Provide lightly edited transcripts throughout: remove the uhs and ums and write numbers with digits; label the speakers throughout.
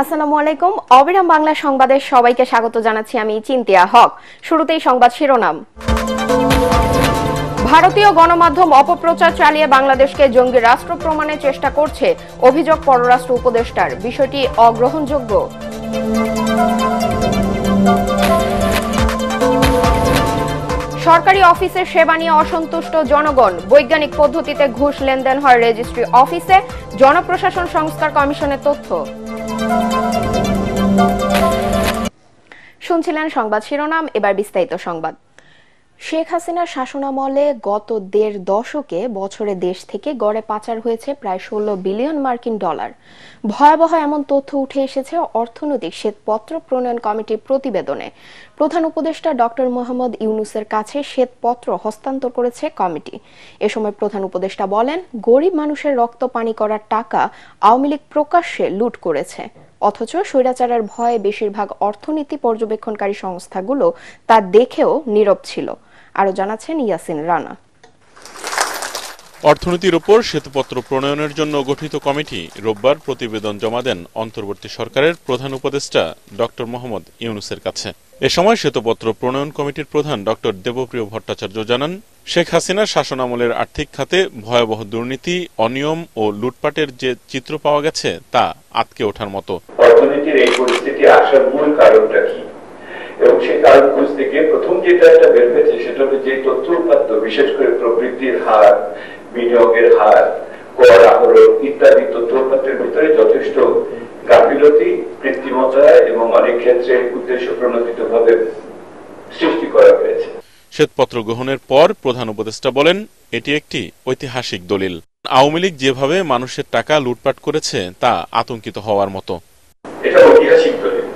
Speaker 1: আসসালামু আলাইকুম। অবিরাম বাংলা সংবাদে সবাইকে স্বাগত জানাচ্ছি আমি চিন্তিয়া হক। শুরুতেই সংবাদ শিরোনাম। ভারতীয় গণমাধ্যম অপপ্রচার চালিয়ে বাংলাদেশকে জঙ্গি রাষ্ট্র প্রমাণের চেষ্টা করছে, অভিযোগ পররাষ্ট্র উপদেষ্টার। বিষয়টি অগ্রহণযোগ্য। সরকারি অফিসে সেবা নিয়ে অসন্তুষ্ট জনগণ, বৈজ্ঞানিক পদ্ধতিতে ঘুষ লেনদেন হয় রেজিস্ট্রি অফিসে, জনপ্রশাসন সংস্কার কমিশনের তথ্য। শুনছিলেন সংবাদ শিরোনাম, এবার বিস্তারিত সংবাদ। শেখ হাসিনার শাসনামলে গত দেড় দশকে বছরে দেশ থেকে গড়ে পাচার হয়েছে প্রায় 16 বিলিয়ন মার্কিন ডলার। ভয়াবহ এমন তথ্য উঠে এসেছে অর্থনৈতিক শ্বেতপত্র প্রণয়ন কমিটির প্রতিবেদনে। প্রধান উপদেষ্টা ডক্টর মোহাম্মদ ইউনূসের কাছে শ্বেতপত্র হস্তান্তর করেছে কমিটি। এ সময় প্রধান উপদেষ্টা বলেন, গরিব মানুষের রক্ত পানি করার টাকা আওয়ামী লীগ প্রকাশ্যে লুট করেছে, অথচ স্বৈরাচারের ভয়ে বেশিরভাগ অর্থনীতি পর্যবেক্ষণকারী সংস্থাগুলো তা দেখেও নীরব ছিল। আরো জানাচ্ছেন ইয়াসিন রানা।
Speaker 2: অর্থনীতির উপর শ্বেতপত্র প্রণয়নের জন্য গঠিত কমিটি রোববার প্রতিবেদন জমা দেন অন্তর্বর্তী সরকারের প্রধান উপদেষ্টা ডক্টর মোহাম্মদ ইউনূসের কাছে। এ সময় শ্বেতপত্র প্রণয়ন কমিটির প্রধান ডক্টর দেবপ্রিয় ভট্টাচার্য জানান, শেখ হাসিনার শাসনামলের আর্থিক খাতে ভয়াবহ দুর্নীতি, অনিয়ম ও লুটপাটের যে চিত্র পাওয়া গেছে তা আঁতকে ওঠার মতো।
Speaker 3: অর্থনীতির এই পরিস্থিতি আসার মূল কারণটা কি, এবং সেই কারণ খুঁজতে গিয়ে প্রথম যেটা বের হয়েছে সেটা হলো যে তথ্য উপাত্ত, বিশেষ করে প্রবৃদ্ধির হার, বিনিয়োগের হার, কর আহরণ ইত্যাদি তথ্য উপাত্তের ভিতরে যথেষ্ট গাফিলতি, কৃত্রিমতা এবং অনেক ক্ষেত্রে উদ্দেশ্য প্রণোদিত ভাবে সৃষ্টি করা হয়েছে।
Speaker 2: শ্বেতপত্র গ্রহণের পর প্রধান উপদেষ্টা বলেন, এটি একটি ঐতিহাসিক দলিল। আওয়ামী লীগ যেভাবে মানুষের টাকা লুটপাট করেছে তা আতঙ্কিত হওয়ার মতো।
Speaker 3: এটা ঐতিহাসিক দলিল।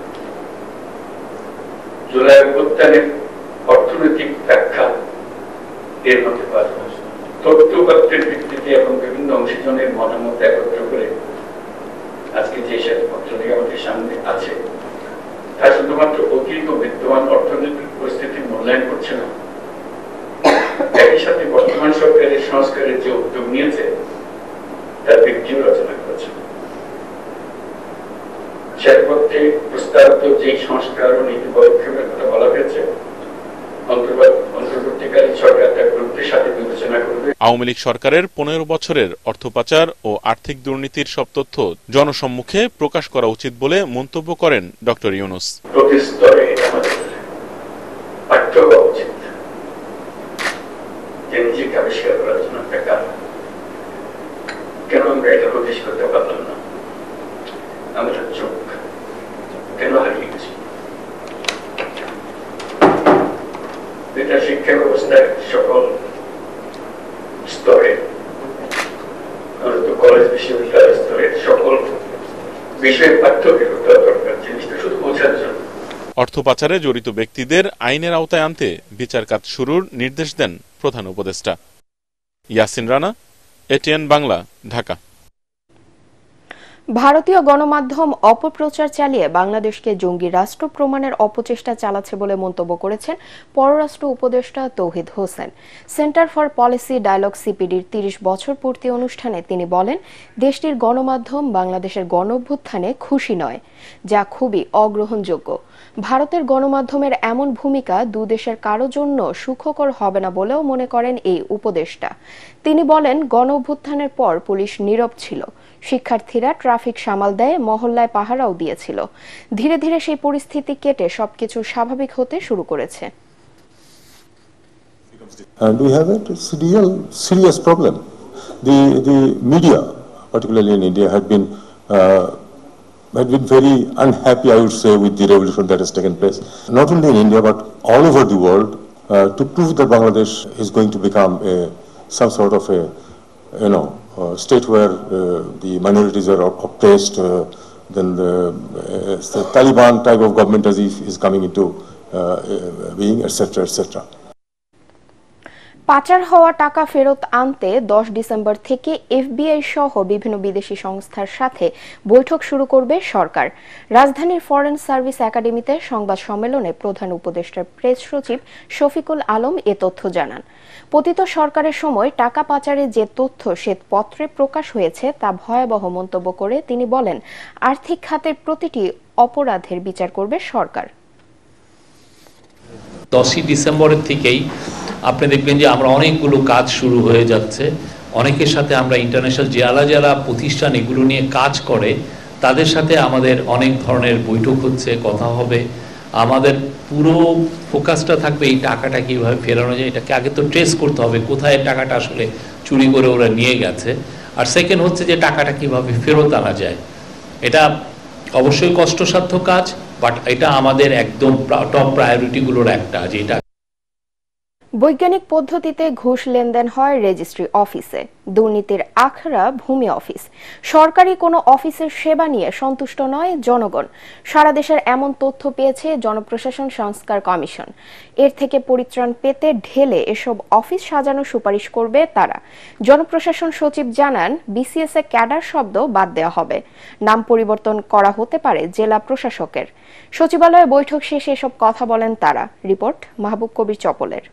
Speaker 3: জুলাই অভ্যুত্থানের অর্থনৈতিক ব্যাখ্যা এর মধ্যে পাওয়া যায়। তথ্যপত্রের ভিত্তিতে এবং বিভিন্ন অংশীজনের মতামত একত্র করে আজকে যে শ্বেতপত্রটি আমাদের সামনে আছে তা শুধুমাত্র অতীত ও বিদ্যমান অর্থনৈতিক পরিস্থিতির মূল্যায়ন করছে না, একই সাথে বর্তমান সরকারের সংস্কারের যে উদ্যোগ নিয়েছে তার ভিত্তিও রচনা করেছে। শ্বেতপত্রে প্রস্তাবিত যে সংস্কার ও নীতি পদক্ষেপের কথা বলা হয়েছে, অন্তর্বর্তীকালীন সরকার তা গুরুত্বের সাথে বিবেচনা করবে।
Speaker 2: আওয়ামী লীগ সরকারের 15 বছরের অর্থ পাচার ও আর্থিক দুর্নীতির সব তথ্য জনসম্মুখে প্রকাশ করা উচিত বলে মন্তব্য করেন ডক্টর ইউনূস।
Speaker 3: প্রতি স্তরে আমাদের পাঠ্য হওয়া উচিত যে নিজেকে আবিষ্কার করার জন্য একটা কারণ, কেন আমরা এটা প্রকাশ করতে পারলাম না, আমরা চোখ কেন হারিয়ে গেছি। এটা শিক্ষা ব্যবস্থার সকল স্তরে, কলেজ বিশ্ববিদ্যালয় স্তরে সকল বিষয়ের পাঠ্যকে দরকার, জিনিসটা শুধু বোঝার জন্য।
Speaker 2: অর্থ পাচারে জড়িত ব্যক্তিদের আইনের আওতায় আনতে বিচার কাজ শুরুর নির্দেশ দেন প্রধান উপদেষ্টা। ইয়াসিন রানা, এটিএন বাংলা, ঢাকা।
Speaker 1: ভারতীয় গণমাধ্যম অপপ্রচার চালিয়ে বাংলাদেশকে জঙ্গি রাষ্ট্র প্রমাণের অপচেষ্টা চালাচ্ছে বলে মন্তব্য করেছেন পররাষ্ট্র উপদেষ্টা Touhid Hossain. Centre for policy dialogue সিপিডির 30 বছর পূর্তি অনুষ্ঠানে তিনি বলেন, দেশটির গণমাধ্যম বাংলাদেশের গণঅভ্যুত্থানে খুশি নয়, যা খুবই অগ্রহণযোগ্য। ভারতের গণমাধ্যমের এমন ভূমিকা দুদেশের কারো জন্য সুখকর হবে না বলেও মনে করেন এই উপদেষ্টা। তিনি বলেন, গণঅভ্যুত্থানের পর পুলিশ নীরব ছিল, শিক্ষার্থীরা ট্রাফিক সামাল দেয়, মহল্লায় পাহারাও দিয়েছিল। ধীরে ধীরে সেই পরিস্থিতি কেটে সবকিছু স্বাভাবিক হতে শুরু করেছে।
Speaker 4: And we have a real serious problem. The media, particularly in India, had been very unhappy, I would say, with the revolution that has taken place, not only in India but all over the world, to prove that Bangladesh is going to become some sort of a, state where the minorities are oppressed, then the Taliban type of government is coming into being, etc., etc.
Speaker 1: পাচার হওয়া টাকা ফেরত আনতে 10 December থেকে FBI সহ বিভিন্ন বিদেশি সংস্থার সাথে বৈঠক শুরু করবে সরকার। রাজধানীর ফরেন সার্ভিস একাডেমিতে সংবাদ সম্মেলনে প্রধান উপদেষ্টার প্রেস সচিব শফিকুল আলম এ তথ্য জানান। পতিত সরকারের সময় টাকা পাচারের যে তথ্য শ্বেতপত্রে প্রকাশ হয়েছে তা ভয়াবহ মন্তব্য করে তিনি বলেন, আর্থিক খাতের প্রতিটি অপরাধের বিচার করবে সরকার।
Speaker 5: 10 ডিসেম্বরের থেকেই আপনি দেখবেন যে আমরা অনেকগুলো কাজ শুরু হয়ে যাচ্ছে। অনেকের সাথে আমরা ইন্টারন্যাশনাল যারা প্রতিষ্ঠান এগুলো নিয়ে কাজ করে তাদের সাথে আমাদের অনেক ধরনের বৈঠক হচ্ছে, কথা হবে। আমাদের পুরো ফোকাসটা থাকবে এই টাকাটা কীভাবে ফেরানো যায়, এটাকে আগে তো ট্রেস করতে হবে কোথায় টাকাটা আসলে চুরি করে ওরা নিয়ে গেছে। আর সেকেন্ড হচ্ছে যে টাকাটা কীভাবে ফেরত আনা যায়। এটা অবশ্যই কষ্টসাধ্য কাজ, বাট এটা আমাদের একদম টপ প্রায়োরিটিগুলোর একটা, যেটা
Speaker 1: বৈজ্ঞানিক পদ্ধতিতে ঘুষ লেনদেন হয় রেজিস্ট্রি অফিসে, দুর্নীতির আখড়া ভূমি অফিস। সরকারি কোনো অফিসের সেবা নিয়ে সন্তুষ্ট নয় জনগণ। সারা দেশের এমন তথ্য পেয়েছে জনপ্রশাসন সংস্কার কমিশন। এর থেকে পরিত্রাণ পেতে ঢেলে এসব অফিস সাজানোর সুপারিশ করবে তারা। জনপ্রশাসন সচিব জানান, বিসিএস এ ক্যাডার শব্দ বাদ দেওয়া হবে, নাম পরিবর্তন করা হতে পারে জেলা প্রশাসকের। সচিবালয়ে বৈঠক শেষে এসব কথা বলেন তারা। রিপোর্ট মাহবুব কবির চপলের।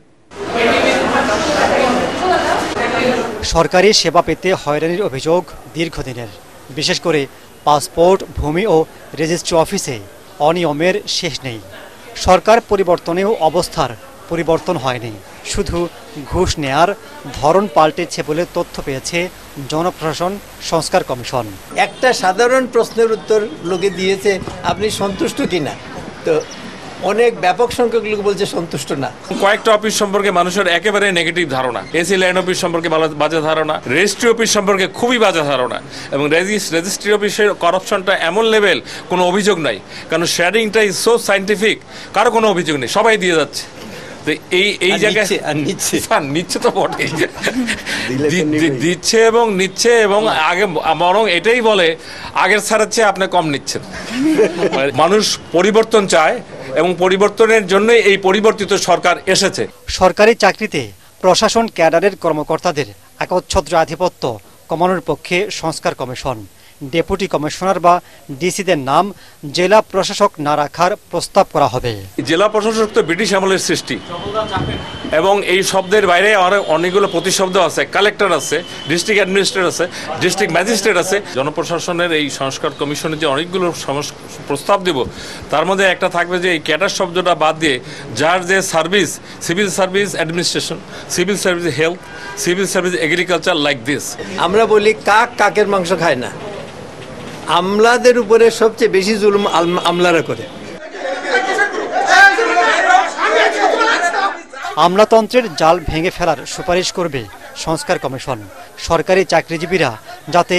Speaker 6: সরকারি সেবা পেতে হয়রানির অভিযোগ দীর্ঘদিনের, বিশেষ করে পাসপোর্ট, ভূমি ও রেজিস্ট্রি অফিসে অনিয়মের শেষ নেই। সরকার পরিবর্তনেও অবস্থার পরিবর্তন হয়নি, শুধু ঘুষ নেয়ার ধরন পাল্টেছে বলে তথ্য পেয়েছে জনপ্রশাসন সংস্কার কমিশন।
Speaker 7: একটা সাধারণ প্রশ্নের উত্তর লোকে দিয়েছে, আপনি সন্তুষ্ট কিনা? তো অনেক ব্যাপক সংখ্যক লোক বলছে সন্তুষ্ট না।
Speaker 8: কয়েকটা অফিস সম্পর্কে মানুষের একেবারে নেগেটিভ ধারণা। এসি লাইন অফিস সম্পর্কে বাজে ধারণা, রেজিস্ট্রি অফিস সম্পর্কে খুবই বাজে ধারণা, এবং রেজিস্ট্রি অফিসের করাপশনটা এমন লেভেল, কোনো অভিযোগ নাই, কারণ শেয়ারিংটা ইজ সো সাইন্টিফিক, কারো কোনো অভিযোগ নেই, সবাই দিয়ে যাচ্ছে। এই জায়গায় নিচ্ছে তো বটে, দিচ্ছে এবং নিচ্ছে, এবং আগে বরং এটাই বলে আগের ছাড়ের চেয়ে আপনি কম নিচ্ছেন। মানুষ পরিবর্তন চায় এবং পরিবর্তনের জন্য এই পরিবর্তিত সরকার এসেছে।
Speaker 6: সরকারি চাকরিতে প্রশাসন ক্যাডারের কর্মকর্তাদের একচ্ছত্র আধিপত্য কমানোর পক্ষে সংস্কার কমিশন। ডেপুটি কমিশনার বা ডিসিদের নাম জেলা প্রশাসক না রাখার প্রস্তাব করা হবে।
Speaker 8: জেলা প্রশাসক তো ব্রিটিশ আমলের সৃষ্টি, এবং এই শব্দের বাইরে অনেকগুলো প্রতিশব্দ আছে। কালেক্টর আছে, ডিস্ট্রিক্ট অ্যাডমিনিস্ট্রেটর আছে, ডিস্ট্রিক্ট ম্যাজিস্ট্রেট আছে। জনপ্রশাসনের এই সংস্কার কমিশনের যে অনেকগুলো প্রস্তাব দেব, তার মধ্যে একটা থাকবে যে এই ক্যাডার শব্দটা বাদ দিয়ে যার যে service, civil service administration, civil service health, civil service agriculture, like this.
Speaker 7: আমরা বলি কাকের মাংস খায় না, আমলাদের উপরে সবচেয়ে বেশি জুলুম আমলারা করে।
Speaker 6: আমলাতন্ত্রের জাল ভেঙে ফেলার সুপারিশ করবে সংস্কার কমিশন। সরকারি চাকরিজীবীরা যাতে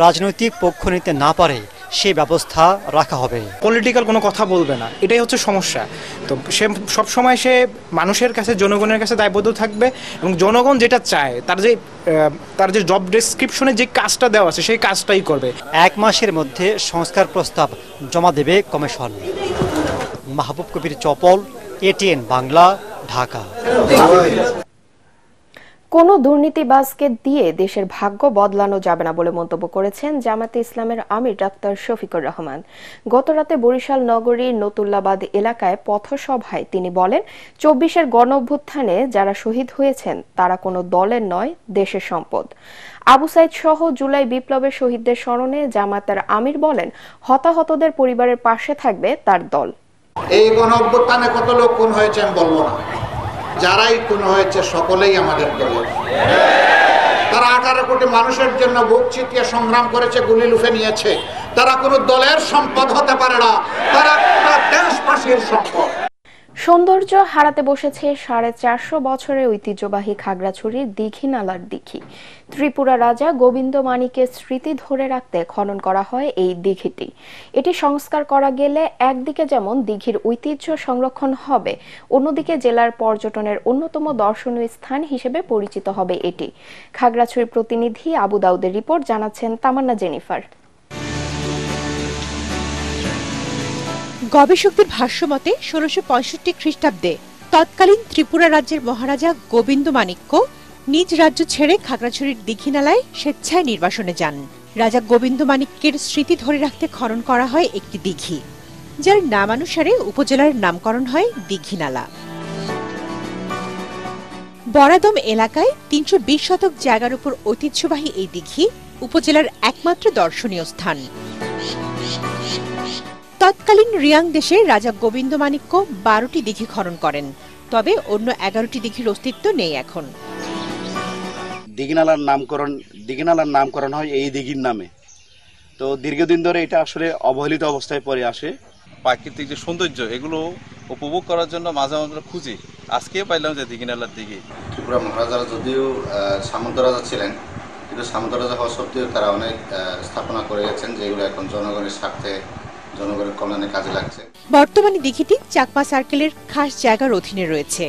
Speaker 6: রাজনৈতিক পক্ষ নিতে না পারে সেই ব্যবস্থা রাখা হবে।
Speaker 9: পলিটিক্যাল কোনো কথা বলবে না, এটাই হচ্ছে সমস্যা। তো সে সবসময় সে মানুষের কাছে, জনগণের কাছে দায়বদ্ধ থাকবে, এবং জনগণ যেটা চায় তার যে জব ডেসক্রিপশনে যে কাজটা দেওয়া আছে সেই কাজটাই করবে।
Speaker 6: 1 মাসের মধ্যে সংস্কার প্রস্তাব জমা দেবে কমিশন। মাহবুব কবির চপল, ATN বাংলা, ঢাকা।
Speaker 1: কোনো দুর্নীতিবাজকে দিয়ে দেশের ভাগ্য বদলানো যাবে না বলে মন্তব্য করেছেন জামায়াতে ইসলামের আমির ডাক্তার শফিকুর রহমান। গতরাতে বরিশাল নগরীর নতুল্লাবাদ এলাকায় পথসভায় তিনি বলেন, 24-এর গণঅভ্যুত্থানে যারা শহীদ হয়েছেন তারা কোনো দলের নয়, দেশের সম্পদ। আবু সাইদ সহ জুলাই বিপ্লবের শহীদদের স্মরণে জামায়াতের আমির বলেন, হতাহতদের পরিবারের পাশে থাকবে তার দল।
Speaker 10: এই গণঅভ্যুত্থানে কত লোক খুন হয়েছে আমি বলবো না, যারাই খুন হয়েছে সকলেই আমাদের দলের। তারা 18 কোটি মানুষের জন্য বুক চিতিয়ে সংগ্রাম করেছে, গুলি লুফে নিয়েছে। তারা কোনো দলের সম্পদ হতে পারে না, তারা দেশবাসীর সম্পদ।
Speaker 1: সৌন্দর্য হারাতে বসেছে 450 বছরের ঐতিহ্যবাহী খাগড়াছড়ির দীঘিনালার দিঘি। ত্রিপুরা রাজা গোবিন্দ মাণিকের স্মৃতি ধরে রাখতে খনন করা হয় এই দিঘিটি। এটি সংস্কার করা গেলে একদিকে যেমন দিঘির ঐতিহ্য সংরক্ষণ হবে, অন্যদিকে জেলার পর্যটনের অন্যতম দর্শনীয় স্থান হিসেবে পরিচিত হবে এটি। খাগড়াছড়ির প্রতিনিধি আবু দাউদের রিপোর্ট, জানাচ্ছেন তামান্না জেনিফার।
Speaker 11: গবেষকদের ভাষ্যমতে 1665 খ্রিস্টাব্দে তৎকালীন ত্রিপুরা রাজ্যের মহারাজা গোবিন্দ মাণিক্য নিজ রাজ্য ছেড়ে খাগড়াছড়ির দীঘিনালায় স্বেচ্ছায় নির্বাসনে যান। রাজা গোবিন্দ মাণিক্যের স্মৃতি ধরে রাখতে খনন করা হয় একটি দিঘি, যার নামানুসারে উপজেলার নামকরণ হয় দীঘিনালা। বরাদম এলাকায় ৩২০ শতক জায়গার উপর ঐতিহ্যবাহী এই দিঘি উপজেলার একমাত্র দর্শনীয় স্থান। তৎকালীন রিয়াং দেশে রাজা গোবিন্দ মাণিক্য ১২টি দিঘি খনন করেন, তবে অন্য ১১টি দিঘির অস্তিত্ব নেই এখন।
Speaker 12: দীঘিনালার নামকরণ হয় এই দিঘির নামে। তো দীর্ঘদিন ধরে এটা আসলে অবহেলিত অবস্থায় পড়ে আসে।
Speaker 13: প্রাকৃতিক যে সৌন্দর্য এগুলো উপভোগ করার জন্য মাঝে মাঝে খুঁজি, আজকে পাইলাম যে দীঘিনালার দিঘি।
Speaker 14: ত্রিপুরা মহারাজারা যদিও সামন্ত রাজা ছিলেন, কিন্তু সামন্ত রাজা হওয়া সত্ত্বেও তারা অনেক স্থাপনা করে গেছেন, যেগুলো এখন জনগণের স্বার্থে, জনগণের কল্যাণে কাজে লাগছে।
Speaker 11: বর্তমানে দিঘিটি চাকমা সার্কেলের খাস জায়গার অধীনে রয়েছে।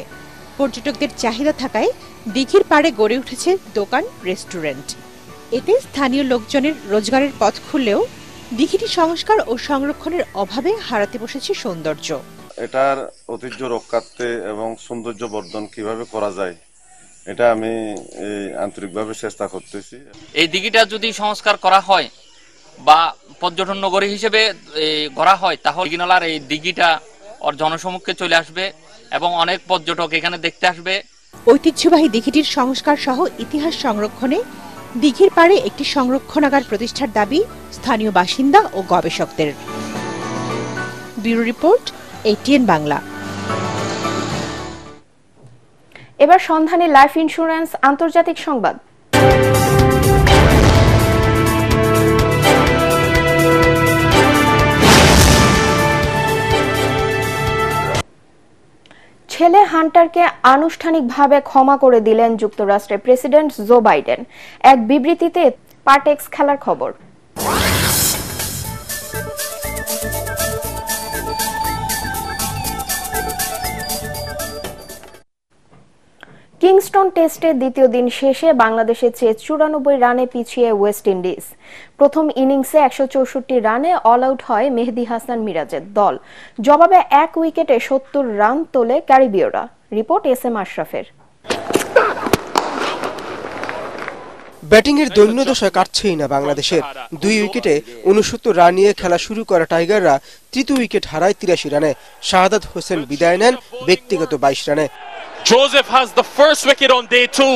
Speaker 11: পর্যটকদের চাহিদা থাকায় দিঘির পাড়ে গড়ে উঠেছে দোকান, রেস্টুরেন্ট। এতে স্থানীয় লোকজনের রোজগারের পথ খুললেও দিঘিটি সংস্কার ও সংরক্ষণের অভাবে হারাতে বসেছে সৌন্দর্য।
Speaker 15: এটার ঐতিহ্য রক্ষার্থে এবং সৌন্দর্য বর্ধন কিভাবে করা যায়, এটা আমি আন্তরিকভাবে চেষ্টা করতেছি।
Speaker 16: এই দিঘিটা যদি সংস্কার করা হয় বা পর্যটন নগরী হিসেবে করা হয়, তাহলে দীঘিনালার এই দিঘিটা ওর জনসমক্ষে চলে আসবে এবং অনেক পর্যটক এখানে দেখতে আসবে।
Speaker 11: ঐতিহ্যবাহী দিঘিটির সংস্কার সহ ইতিহাস সংরক্ষণে দিঘির পাড়ে একটি সংরক্ষণাগার প্রতিষ্ঠার দাবি স্থানীয় বাসিন্দা ও গবেষকদের। Bureau report, ATN Bangla.
Speaker 1: এবার সন্ধানী লাইফ ইন্স্যুরেন্স আন্তর্জাতিক সংবাদ। ছেলে হান্টারকে আনুষ্ঠানিকভাবে ক্ষমা করে দিলেন যুক্তরাষ্ট্রের প্রেসিডেন্ট জো বাইডেন। এক বিবৃতিতে পার্টেক্স খেলার খবর। কিংস্টন টেস্টের দ্বিতীয় দিন শেষে বাংলাদেশের চেয়ে 94 রানে পিছিয়ে ওয়েস্ট ইন্ডিজ। প্রথম ইনিংসে 164 রানে অল আউট হয় মেহেদী হাসান মিরাজের দল। জবাবে 1 উইকেটে 70 রান তোলে ক্যারিবীয়রা। Report SM আশরাফের।
Speaker 17: ব্যাটিংয়ের দৈন্যদশা কাটছেই না বাংলাদেশের। 2 উইকেটে 69 রান নিয়ে খেলা শুরু করা টাইগাররা তৃতীয় উইকেট হারায় 83 রানে। শাহাদাত হোসেন বিদায় নেন ব্যক্তিগত 22 রানে।
Speaker 18: Joseph has the first wicket on day 2.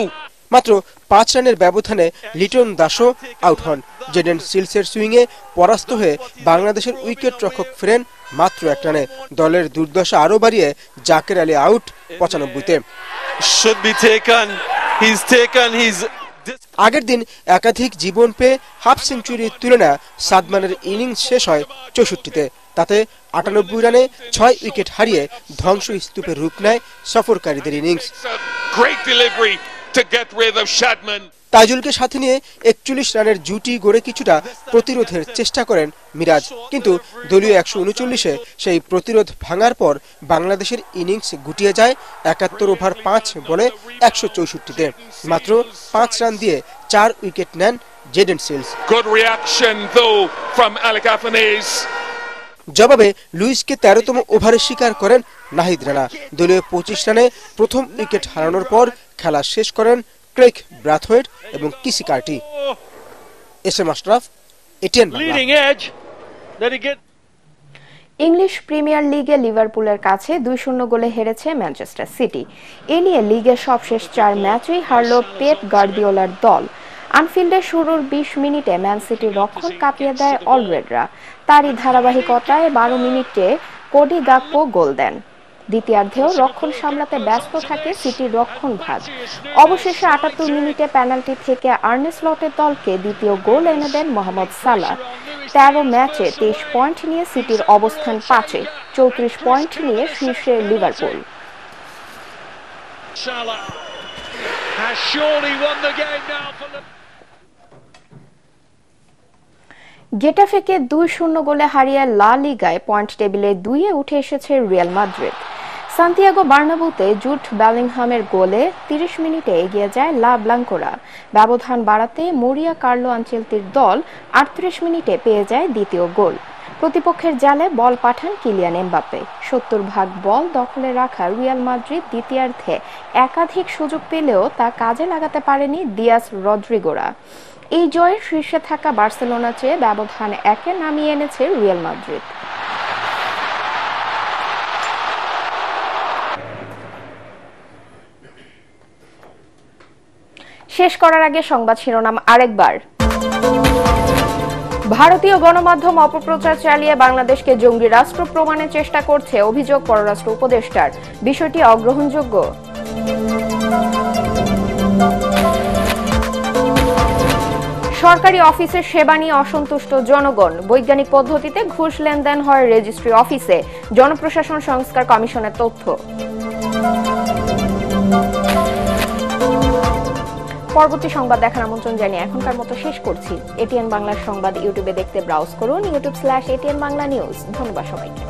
Speaker 17: মাত্র 5 রানের ব্যবধানে লিটন দাসও আউট হন। জেডেন সিলসের সুইংয়ে পরাস্ত হয়ে বাংলাদেশের উইকেট রক্ষক ফেরেন মাত্র 1 রানে। দলের দুর্দশা আরও বাড়িয়ে জাকের আলী আউট 95-তে। আগের দিন একাধিক জীবন পেয়ে হাফ সেঞ্চুরি তুলে নেয়া সাদমানের ইনিংস শেষ হয় 64-তে। তাতে 98 রানে 6 উইকেট হারিয়ে ধ্বংসস্তূপের রূপ নেয় সফরকারীদের ইনিংস। তাইজুলকে সাথে নিয়ে 41 রানের জুটি গড়ে কিছুটা প্রতিরোধের চেষ্টা করেন মিরাজ, কিন্তু দলীয় 139-এ সেই প্রতিরোধ ভাঙার পর বাংলাদেশের ইনিংস গুটিয়ে যায় 71 ওভার 5 বলে 164-তে। মাত্র 5 রান দিয়ে 4 উইকেট নেন জেডেন সিলস। জবাবে লুইসকে 13তম ওভারে শিকার করেন নাহিদ রানা। দলীয় 25 রানে প্রথম উইকেট হারানোর পর খেলা শেষ করেন ক্রেগ ব্রাথওয়েট এবং কিসি CAR-T. SM Ashraf, ATN Bangla.
Speaker 1: English premier লিগে লিভারপুলের কাছে 2-0 গোলে হেরেছে ম্যানচেস্টার সিটি। এ নিয়ে লিগের সবশেষ 4 ম্যাচেই হারল পেপ গার্দিওলার দল। আনফিল্ডে শুরুর 20 মিনিটে ম্যান সিটির রক্ষণ কাঁপিয়ে দেয় অলরেডরা। তারই ধারাবাহিকতায় 12 মিনিটে কোডি গাকপো গোল দেন। দ্বিতীয়ার্ধেও রক্ষণ সামলাতে ব্যস্ত থাকে সিটির রক্ষণ ভাগ। অবশেষে 78 মিনিটে পেনাল্টি থেকে আর্নে স্লটের দলকে দ্বিতীয় গোল এনে দেন মোহাম্মদ সালাহ। 13 ম্যাচে 23 পয়েন্ট নিয়ে সিটির অবস্থান 5-এ, 34 পয়েন্ট নিয়ে শীর্ষে লিভারপুল। গেটাফেকে 2-0 গোলে হারিয়ে লা লিগায় পয়েন্ট টেবিলে 2-এ উঠে এসেছে রিয়াল মাদ্রিদ। সান্তিয়াগো বার্নাবুতে জুড বেলিংহামের গোলে 30 মিনিটে এগিয়ে যায় লা ব্লাঙ্কোরা। ব্যবধান বাড়াতে মরিয়া কার্লো আনচেলতির দল 38 মিনিটে পেয়ে যায় দ্বিতীয় গোল। প্রতিপক্ষের জালে বল পাঠান কিলিয়ান এমবাপ্পে। 70% বল দখলে রাখা রিয়াল মাদ্রিদ দ্বিতীয়ার্ধে একাধিক সুযোগ পেলেও তা কাজে লাগাতে পারেনি দিয়াস রদ্রিগোরা। এই জয়ের শীর্ষে থাকা বার্সেলোনা চেয়ে ব্যবধান 1-এ নামিয়ে এনেছে রিয়াল মাদ্রিদ। শেষ করার আগে সংবাদ শিরোনাম আরেকবার। ভারতীয় গণমাধ্যম অপপ্রচার চালিয়ে বাংলাদেশকে জঙ্গি রাষ্ট্র প্রমাণের চেষ্টা করছে, অভিযোগ পররাষ্ট্র উপদেষ্টার। বিষয়টি অগ্রহণযোগ্য। সরকারি অফিসের সেবা নিয়ে অসন্তুষ্ট জনগণ। বৈজ্ঞানিক পদ্ধতিতে ঘুষ লেনদেন হয় রেজিস্ট্রি অফিসে, জনপ্রশাসন সংস্কার কমিশনের তথ্য। পরবর্তী সংবাদ দেখার আমন্ত্রণ জানিয়ে এখনকার মতো শেষ করছি। এটিএন বাংলার সংবাদ ইউটিউবে দেখতে ব্রাউজ করুন youtube.com/ATN Bangla News। ধন্যবাদ সবাইকে।